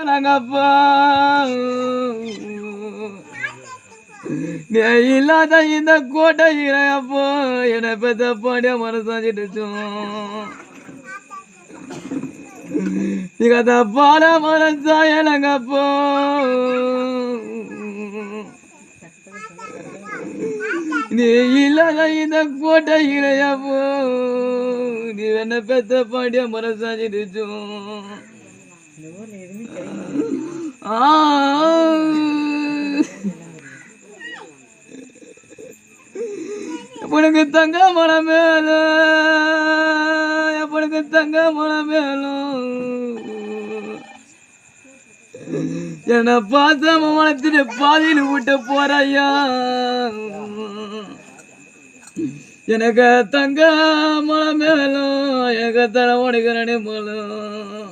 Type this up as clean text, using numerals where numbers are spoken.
நாங்கப்பா நீ இல்லாத இந்த கோட்டையில அப்போ என்னை பெத்த பாண்டிய மனசாஞ்சிடுச்சோம் நீங்க பாட மனசா எனங்கப்போ நீ இல்லாத இந்த கோட்டையில அப்போ நீ என்ன பெத்த பாண்டிய மனசாஞ்சிடுச்சோம் எப்பனுக்கு தங்க மலை மேல எப்பனுக்கு தங்க மலை மேலும் என்ன பார்த்த மனத்திட்டு பாதியில் விட்டு போறையா எனக்கு தங்க மலை மேலும் எனக்கு தர உடைக்கிறனே போலும்